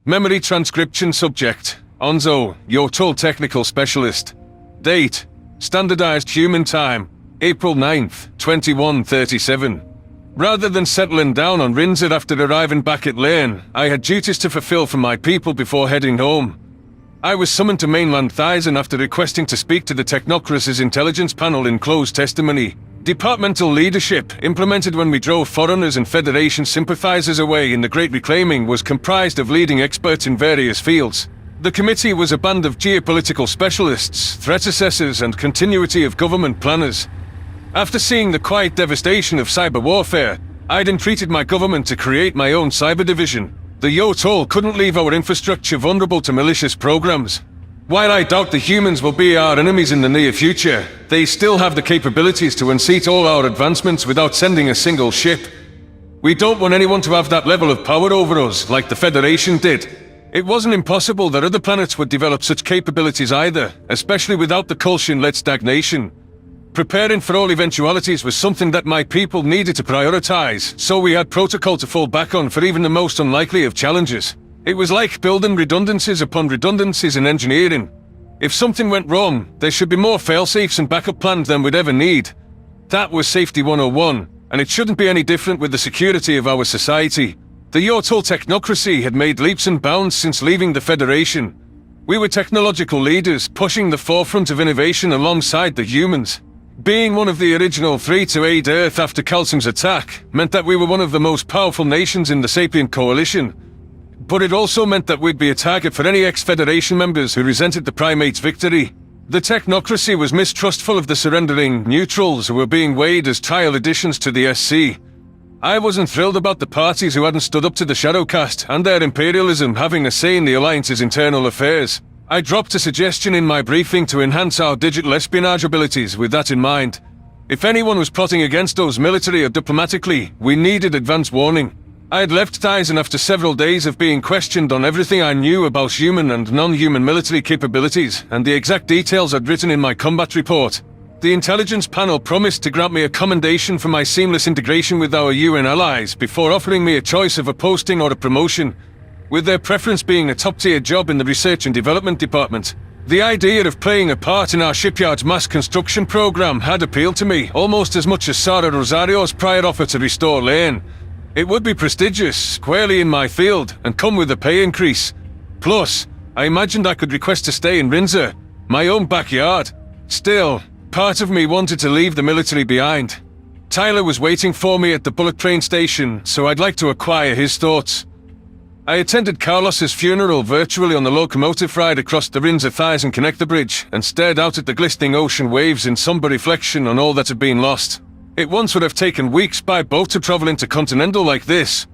Memory transcription subject. Onzo, your tool technical specialist. Date. Standardized human time. April 9th, 2137. Rather than settling down on Rinsa after arriving back at Lane, I had duties to fulfill for my people before heading home. I was summoned to mainland Thyssen after requesting to speak to the Technocracy's intelligence panel in closed testimony. Departmental leadership, implemented when we drove foreigners and Federation sympathizers away in the Great Reclaiming, was comprised of leading experts in various fields. The committee was a band of geopolitical specialists, threat assessors, and continuity of government planners. After seeing the quiet devastation of cyber warfare, I'd entreated my government to create my own cyber division. The Yotol couldn't leave our infrastructure vulnerable to malicious programs. While I doubt the humans will be our enemies in the near future, they still have the capabilities to unseat all our advancements without sending a single ship. We don't want anyone to have that level of power over us, like the Federation did. It wasn't impossible that other planets would develop such capabilities either, especially without the Kulshin-led stagnation. Preparing for all eventualities was something that my people needed to prioritize, so we had protocol to fall back on for even the most unlikely of challenges. It was like building redundancies upon redundancies in engineering. If something went wrong, there should be more fail-safes and backup plans than we'd ever need. That was Safety 101, and it shouldn't be any different with the security of our society. The Yotol Technocracy had made leaps and bounds since leaving the Federation. We were technological leaders, pushing the forefront of innovation alongside the humans. Being one of the original three to aid Earth after Calcium's attack meant that we were one of the most powerful nations in the Sapient Coalition. But it also meant that we'd be a target for any ex-Federation members who resented the Primates' victory. The Technocracy was mistrustful of the surrendering neutrals who were being weighed as trial additions to the SC. I wasn't thrilled about the parties who hadn't stood up to the Shadowcast and their imperialism having a say in the Alliance's internal affairs. I dropped a suggestion in my briefing to enhance our digital espionage abilities with that in mind. If anyone was plotting against us military or diplomatically, we needed advance warning. I had left Thyssen after several days of being questioned on everything I knew about human and non-human military capabilities, and the exact details I'd written in my combat report. The intelligence panel promised to grant me a commendation for my seamless integration with our UN allies before offering me a choice of a posting or a promotion, with their preference being a top-tier job in the Research and Development Department. The idea of playing a part in our shipyard's mass construction program had appealed to me almost as much as Sara Rosario's prior offer to restore Lane. It would be prestigious, squarely in my field, and come with a pay increase. Plus, I imagined I could request to stay in Rinsa, my own backyard. Still, part of me wanted to leave the military behind. Tyler was waiting for me at the bullet train station, so I'd like to acquire his thoughts. I attended Carlos's funeral virtually on the locomotive ride across the Rinsa-Thyssen connector bridge and stared out at the glistening ocean waves in somber reflection on all that had been lost. It once would have taken weeks by boat to travel intercontinental like this.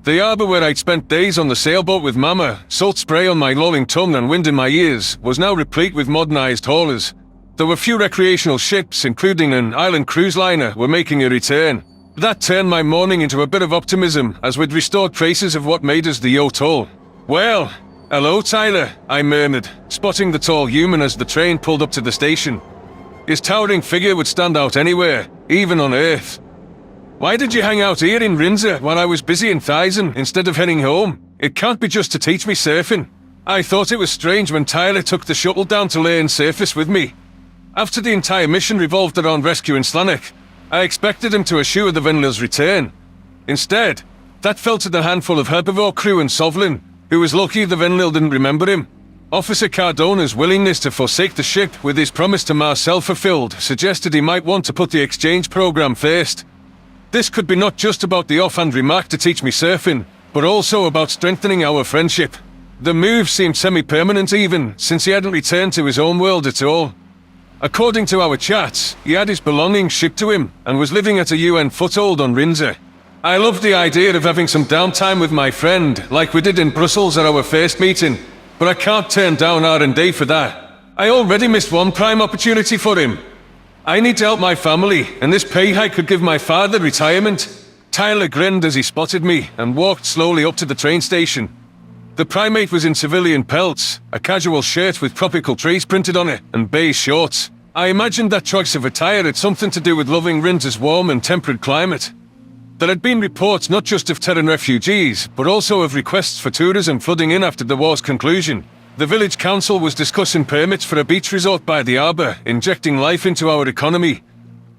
The harbour where I'd spent days on the sailboat with Mama, salt spray on my lolling tongue and wind in my ears, was now replete with modernized haulers. There were few recreational ships, including an island cruise liner, were making a return. That turned my morning into a bit of optimism, as we'd restored traces of what made us the Yotol. "Well, hello, Tyler," I murmured, spotting the tall human as the train pulled up to the station. His towering figure would stand out anywhere, even on Earth. "Why did you hang out here in Rinsa while I was busy in Thyssen instead of heading home? It can't be just to teach me surfing." I thought it was strange when Tyler took the shuttle down to Lane's surface with me. After the entire mission revolved around rescuing Slanek, I expected him to assure the Venlil's return. Instead, that fell to the handful of herbivore crew and Sovlin, who was lucky the Venlil didn't remember him. Officer Cardona's willingness to forsake the ship with his promise to Marcel fulfilled suggested he might want to put the exchange program first. This could be not just about the offhand remark to teach me surfing, but also about strengthening our friendship. The move seemed semi-permanent even, since he hadn't returned to his own world at all. According to our chats, he had his belongings shipped to him and was living at a UN foothold on Rinsa. I loved the idea of having some downtime with my friend, like we did in Brussels at our first meeting, but I can't turn down R&D for that. I already missed one prime opportunity for him. I need to help my family, and this pay hike could give my father retirement. Tyler grinned as he spotted me and walked slowly up to the train station. The primate was in civilian pelts, a casual shirt with tropical trees printed on it, and beige shorts. I imagined that choice of attire had something to do with loving Rinsa's warm and temperate climate. There had been reports not just of Terran refugees, but also of requests for tourism flooding in after the war's conclusion. The village council was discussing permits for a beach resort by the harbour, injecting life into our economy.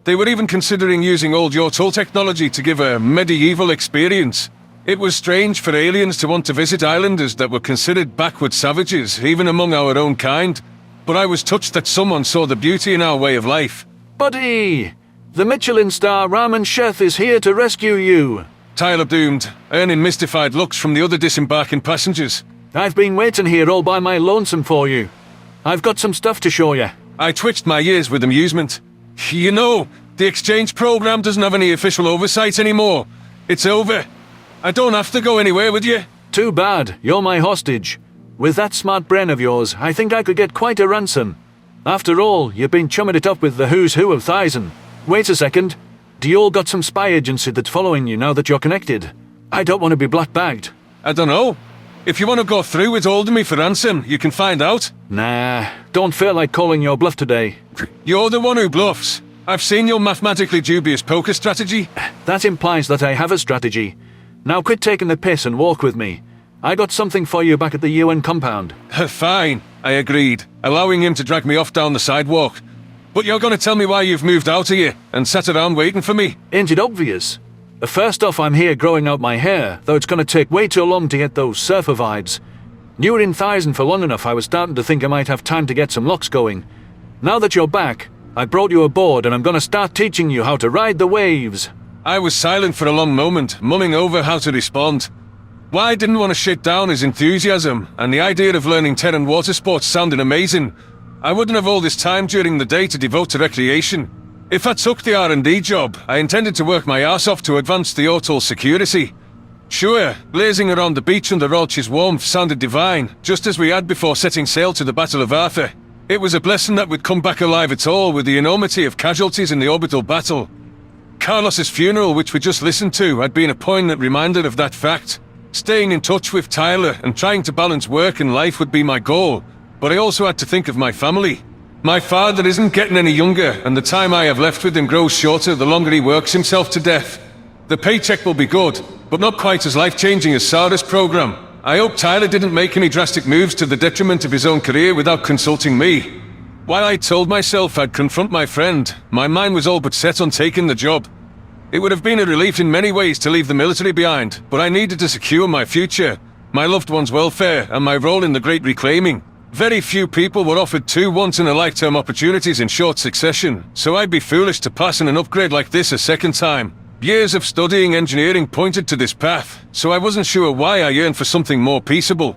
They were even considering using old Yortul technology to give a medieval experience. It was strange for aliens to want to visit islanders that were considered backward savages, even among our own kind. But I was touched that someone saw the beauty in our way of life. Buddy! The Michelin star ramen chef is here to rescue you. Tyler boomed, earning mystified looks from the other disembarking passengers. I've been waiting here all by my lonesome for you. I've got some stuff to show you. I twitched my ears with amusement. You know, the exchange program doesn't have any official oversight anymore. It's over. I don't have to go anywhere with you. Too bad, you're my hostage. With that smart brain of yours, I think I could get quite a ransom. After all, you've been chumming it up with the who's who of Thyssen. Wait a second. Do you all got some spy agency that's following you now that you're connected? I don't want to be black-bagged. I don't know. If you want to go through with holding me for ransom, you can find out. Nah, don't feel like calling your bluff today. You're the one who bluffs. I've seen your mathematically dubious poker strategy. That implies that I have a strategy. Now quit taking the piss and walk with me. I got something for you back at the UN compound. Fine, I agreed, allowing him to drag me off down the sidewalk. But you're going to tell me why you've moved out of here and sat around waiting for me? Ain't it obvious? First off, I'm here growing out my hair, though it's going to take way too long to get those surfer vibes. You were in Thyssen for long enough I was starting to think I might have time to get some locks going. Now that you're back, I brought you aboard and I'm going to start teaching you how to ride the waves. I was silent for a long moment, mulling over how to respond. Why I didn't want to shut down his enthusiasm, and the idea of learning Terran water sports sounded amazing. I wouldn't have all this time during the day to devote to recreation. If I took the R&D job, I intended to work my ass off to advance the Yortul security. Sure, blazing around the beach under Rolch's warmth sounded divine, just as we had before setting sail to the Battle of Arthur. It was a blessing that we'd come back alive at all with the enormity of casualties in the orbital battle. Carlos's funeral, which we just listened to, had been a poignant reminder of that fact. Staying in touch with Tyler and trying to balance work and life would be my goal, but I also had to think of my family. My father isn't getting any younger, and the time I have left with him grows shorter the longer he works himself to death. The paycheck will be good, but not quite as life-changing as Sarah's program. I hope Tyler didn't make any drastic moves to the detriment of his own career without consulting me. While I told myself I'd confront my friend, my mind was all but set on taking the job. It would have been a relief in many ways to leave the military behind, but I needed to secure my future, my loved ones' welfare, and my role in the Great Reclaiming. Very few people were offered two once-in-a-lifetime opportunities in short succession, so I'd be foolish to pass on an upgrade like this a second time. Years of studying engineering pointed to this path, so I wasn't sure why I yearned for something more peaceable.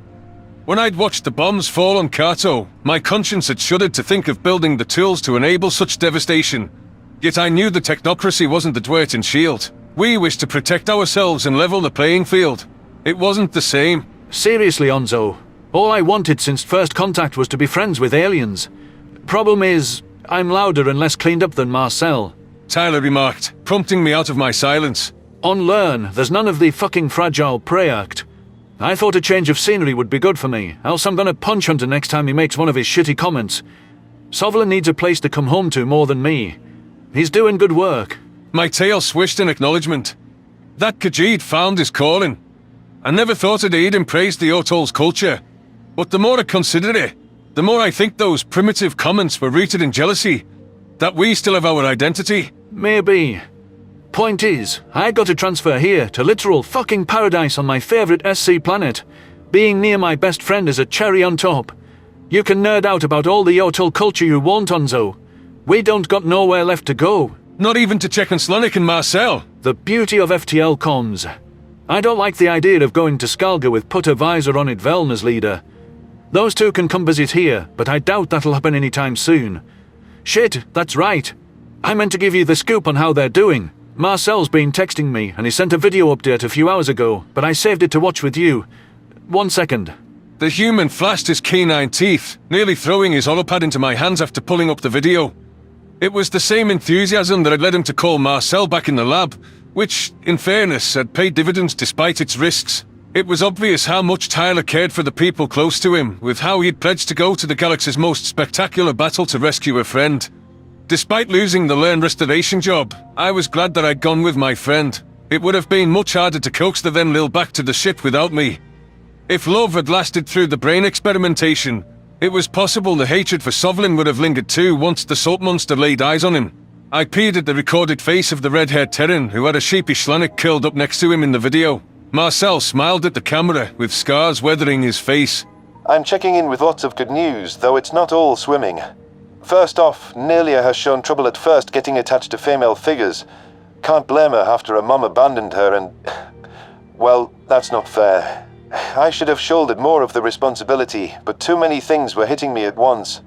When I'd watched the bombs fall on Kato, my conscience had shuddered to think of building the tools to enable such devastation. Yet I knew the technocracy wasn't the Dwerten shield. We wished to protect ourselves and level the playing field. It wasn't the same. Seriously, Onzo. All I wanted since first contact was to be friends with aliens. Problem is, I'm louder and less cleaned up than Marcel. Tyler remarked, prompting me out of my silence. On Learn, there's none of the fucking fragile prey act. I thought a change of scenery would be good for me, else I'm gonna punch Hunter next time he makes one of his shitty comments. Sovlin needs a place to come home to more than me. He's doing good work. My tail swished in acknowledgement. That Khajiit found his calling. I never thought I'd even praised the Yortul's culture. But the more I consider it, the more I think those primitive comments were rooted in jealousy. That we still have our identity. Maybe. Point is, I got to transfer here to literal fucking paradise on my favorite SC planet. Being near my best friend is a cherry on top. You can nerd out about all the Yortul culture you want, Onzo. We don't got nowhere left to go. Not even to check on Slanek and Marcel. The beauty of FTL comms. I don't like the idea of going to Skalga with Putter Visor on it Veln as leader. Those two can come visit here, but I doubt that'll happen anytime soon. Shit, that's right. I meant to give you the scoop on how they're doing. Marcel's been texting me, and he sent a video update a few hours ago, but I saved it to watch with you. 1 second. The human flashed his canine teeth, nearly throwing his holopad into my hands after pulling up the video. It was the same enthusiasm that had led him to call Marcel back in the lab, which, in fairness, had paid dividends despite its risks. It was obvious how much Tyler cared for the people close to him, with how he'd pledged to go to the galaxy's most spectacular battle to rescue a friend. Despite losing the Learn Restoration job, I was glad that I'd gone with my friend. It would have been much harder to coax the Venlil back to the ship without me. If love had lasted through the brain experimentation, it was possible the hatred for Sovlin would have lingered too once the salt monster laid eyes on him. I peered at the recorded face of the red-haired Terran who had a sheepish Slanek curled up next to him in the video. Marcel smiled at the camera, with scars weathering his face. I'm checking in with lots of good news, though it's not all swimming. First off, Nelia has shown trouble at first getting attached to female figures. Can't blame her after her mum abandoned her and... well, that's not fair. I should have shouldered more of the responsibility, but too many things were hitting me at once.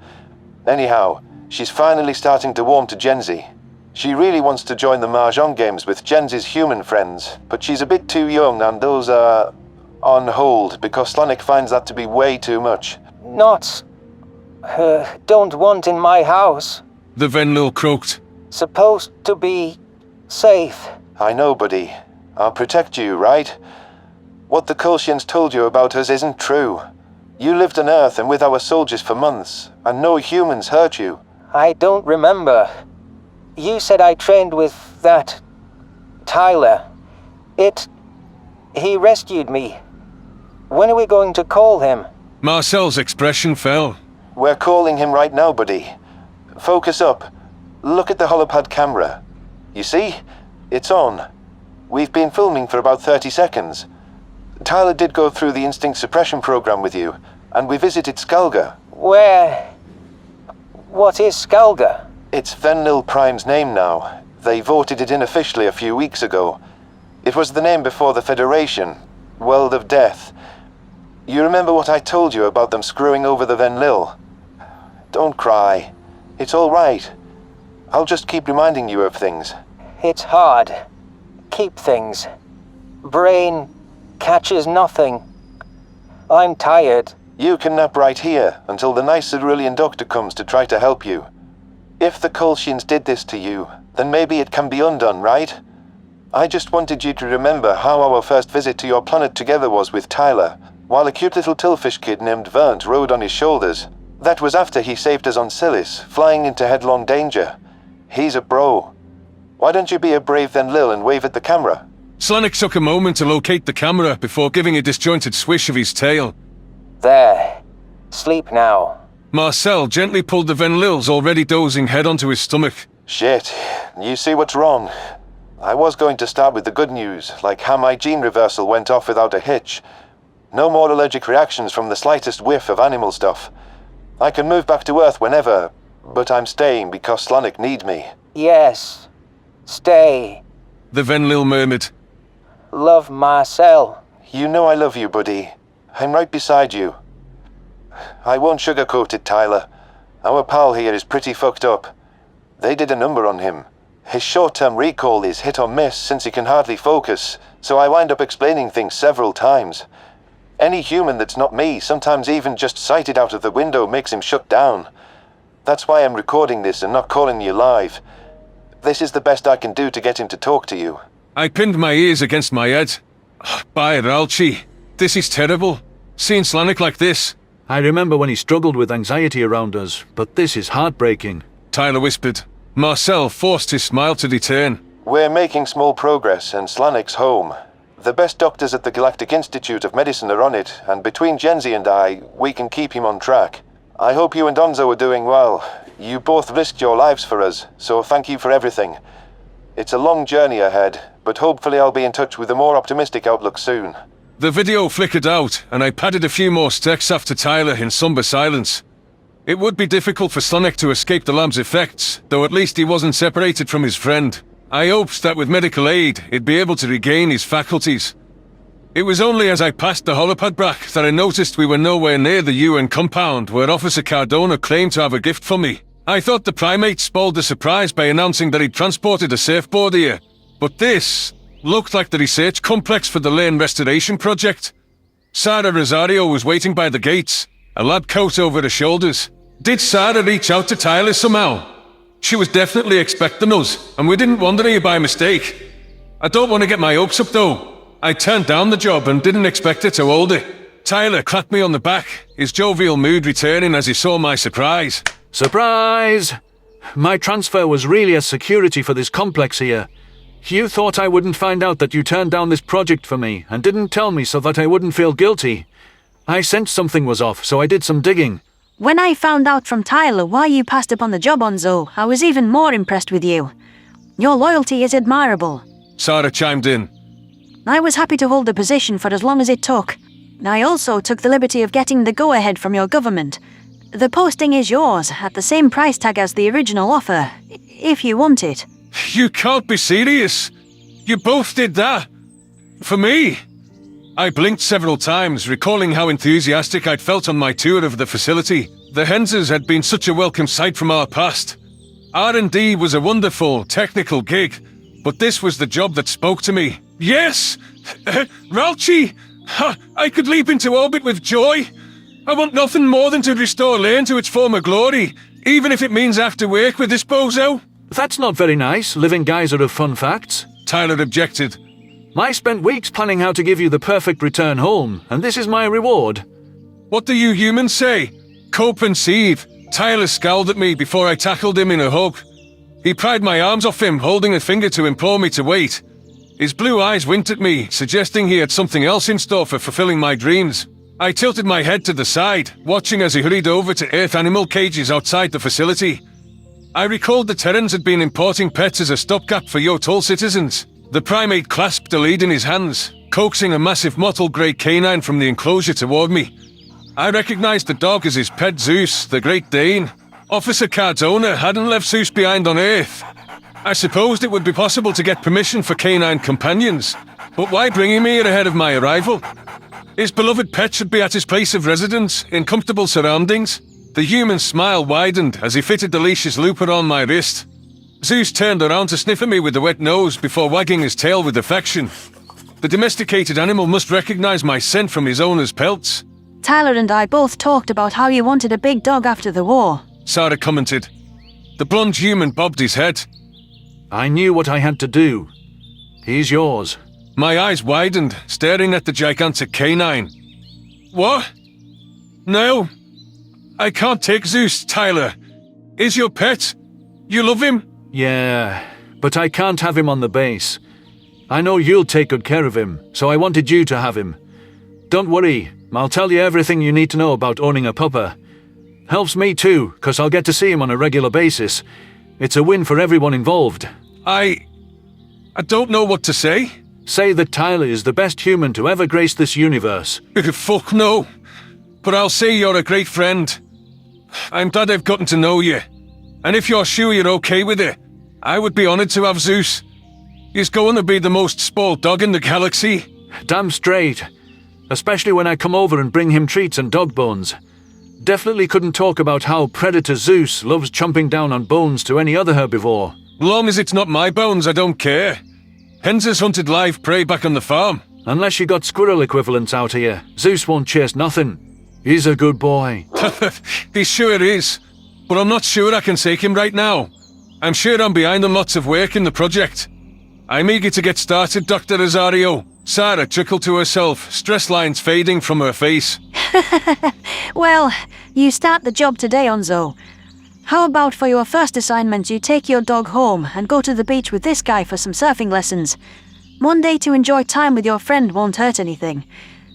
Anyhow, she's finally starting to warm to Genzi. She really wants to join the Mahjong games with Genzi's human friends, but she's a bit too young and those are on hold because Slanek finds that to be way too much. Not... don't want in my house. The Venlil croaked. Supposed to be safe. I know, buddy. I'll protect you, right? What the Kolshians told you about us isn't true. You lived on Earth and with our soldiers for months, and no humans hurt you. I don't remember. You said I trained with that... Tyler. He rescued me. When are we going to call him? Marcel's expression fell. We're calling him right now, buddy. Focus up. Look at the holopad camera. You see? It's on. We've been filming for about 30 seconds. Tyler did go through the instinct suppression program with you, and we visited Skalga. Where... what is Skalga? It's Venlil Prime's name now. They voted it in officially a few weeks ago. It was the name before the Federation. World of Death. You remember what I told you about them screwing over the Venlil? Don't cry. It's all right. I'll just keep reminding you of things. It's hard. Keep things. Brain catches nothing. I'm tired. You can nap right here until the nice Cerulean doctor comes to try to help you. If the Kolshians did this to you, then maybe it can be undone, right? I just wanted you to remember how our first visit to your planet together was with Tyler, while a cute little Tillfish kid named Vernt rode on his shoulders. That was after he saved us on Silis, flying into headlong danger. He's a bro. Why don't you be a brave Venlil and wave at the camera? Slanek took a moment to locate the camera before giving a disjointed swish of his tail. There. Sleep now. Marcel gently pulled the Venlil's already dozing head onto his stomach. Shit. You see what's wrong? I was going to start with the good news, like how my gene reversal went off without a hitch. No more allergic reactions from the slightest whiff of animal stuff. I can move back to Earth whenever, but I'm staying because Slanek need me. Yes. Stay. The Venlil murmured. Love Marcel. You know I love you, buddy. I'm right beside you. I won't sugarcoat it, Tyler. Our pal here is pretty fucked up. They did a number on him. His short-term recall is hit or miss since he can hardly focus, so I wind up explaining things several times. Any human that's not me, sometimes even just sighted out of the window, makes him shut down. That's why I'm recording this and not calling you live. This is the best I can do to get him to talk to you. I pinned my ears against my head. By Ralchi, this is terrible. Seeing Slanek like this. I remember when he struggled with anxiety around us, but this is heartbreaking. Tyler whispered. Marcel forced his smile to return. We're making small progress, and Slanek's home. The best doctors at the Galactic Institute of Medicine are on it, and between Genzi and I, we can keep him on track. I hope you and Donzo are doing well. You both risked your lives for us, so thank you for everything. It's a long journey ahead, but hopefully I'll be in touch with a more optimistic outlook soon. The video flickered out, and I padded a few more steps after Tyler in somber silence. It would be difficult for Slanek to escape the lab's effects, though at least he wasn't separated from his friend. I hoped that with medical aid, he'd be able to regain his faculties. It was only as I passed the holopad brack that I noticed we were nowhere near the UN compound where Officer Cardona claimed to have a gift for me. I thought the primate spoiled the surprise by announcing that he'd transported a surfboard here, but this looked like the research complex for the Lane Restoration Project. Sarah Rosario was waiting by the gates, a lab coat over her shoulders. Did Sarah reach out to Tyler somehow? She was definitely expecting us, and we didn't wander here by mistake. I don't want to get my hopes up though. I turned down the job and didn't expect her to hold it. Tyler clapped me on the back, his jovial mood returning as he saw my surprise. Surprise! My transfer was really a security for this complex here. You thought I wouldn't find out that you turned down this project for me and didn't tell me so that I wouldn't feel guilty. I sensed something was off, so I did some digging. When I found out from Tyler why you passed upon the job, Onzo, I was even more impressed with you. Your loyalty is admirable. Sarah chimed in. I was happy to hold the position for as long as it took. I also took the liberty of getting the go-ahead from your government. The posting is yours, at the same price tag as the original offer, if you want it. You can't be serious. You both did that. For me. I blinked several times, recalling how enthusiastic I'd felt on my tour of the facility. The Henses had been such a welcome sight from our past. R&D was a wonderful, technical gig, but this was the job that spoke to me. Yes! Ralchi! I could leap into orbit with joy. I want nothing more than to restore Lane to its former glory, even if it means I have to work with this bozo. That's not very nice, living geyser of fun facts. Tyler objected. I spent weeks planning how to give you the perfect return home, and this is my reward. What do you humans say? Cope and seethe. Tyler scowled at me before I tackled him in a hug. He pried my arms off him, holding a finger to implore me to wait. His blue eyes winked at me, suggesting he had something else in store for fulfilling my dreams. I tilted my head to the side, watching as he hurried over to earth animal cages outside the facility. I recalled the Terrans had been importing pets as a stopgap for Yotol citizens. The primate clasped a lead in his hands, coaxing a massive mottled grey canine from the enclosure toward me. I recognized the dog as his pet Zeus, the Great Dane. Officer Card's owner hadn't left Zeus behind on Earth. I supposed it would be possible to get permission for canine companions, but why bring him here ahead of my arrival? His beloved pet should be at his place of residence, in comfortable surroundings. The human smile widened as he fitted the leash's loop around my wrist. Zeus turned around to sniff at me with a wet nose before wagging his tail with affection. The domesticated animal must recognize my scent from his owner's pelts. Tyler and I both talked about how you wanted a big dog after the war. Sarah commented. The blonde human bobbed his head. I knew what I had to do. He's yours. My eyes widened, staring at the gigantic canine. What? No. I can't take Zeus, Tyler. Is your pet? You love him? Yeah, but I can't have him on the base. I know you'll take good care of him, so I wanted you to have him. Don't worry, I'll tell you everything you need to know about owning a pupper. Helps me too, 'cause I'll get to see him on a regular basis. It's a win for everyone involved. I don't know what to say. Say that Tyler is the best human to ever grace this universe. Fuck no. But I'll say you're a great friend. I'm glad I've gotten to know you. And if you're sure you're okay with it, I would be honored to have Zeus. He's going to be the most spoiled dog in the galaxy. Damn straight. Especially when I come over and bring him treats and dog bones. Definitely couldn't talk about how Predator Zeus loves chomping down on bones to any other herbivore. Long as it's not my bones, I don't care. Henses hunted live prey back on the farm. Unless you got squirrel equivalents out here, Zeus won't chase nothing. He's a good boy. He sure is. But I'm not sure I can take him right now. I'm sure I'm behind on lots of work in the project. I'm eager to get started, Dr. Rosario. Sarah chuckled to herself, stress lines fading from her face. Well, you start the job today, Onzo. How about for your first assignment you take your dog home and go to the beach with this guy for some surfing lessons? One day to enjoy time with your friend won't hurt anything.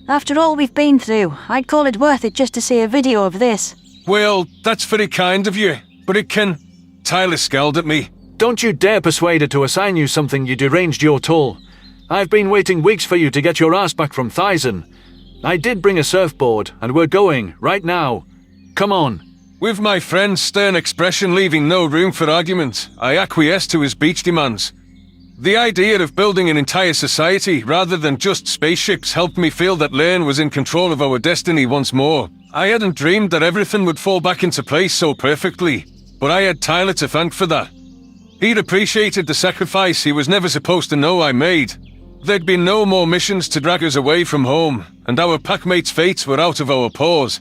After all we've been through, I'd call it worth it just to see a video of this. Well, that's very kind of you, but it can... Tyler scowled at me. Don't you dare persuade her to assign you something, you deranged Yotol. I've been waiting weeks for you to get your ass back from Thyson. I did bring a surfboard, and we're going, right now. Come on. With my friend's stern expression leaving no room for argument, I acquiesced to his beach demands. The idea of building an entire society rather than just spaceships helped me feel that Lane was in control of our destiny once more. I hadn't dreamed that everything would fall back into place so perfectly, but I had Tyler to thank for that. He'd appreciated the sacrifice he was never supposed to know I made. There'd been no more missions to drag us away from home, and our packmates' fates were out of our paws.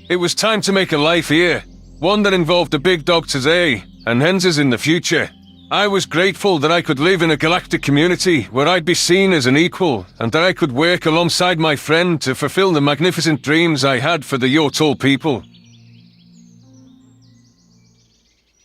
It was time to make a life here, one that involved a big dog today, and Henses in the future. I was grateful that I could live in a galactic community where I'd be seen as an equal, and that I could work alongside my friend to fulfill the magnificent dreams I had for the Yotol people.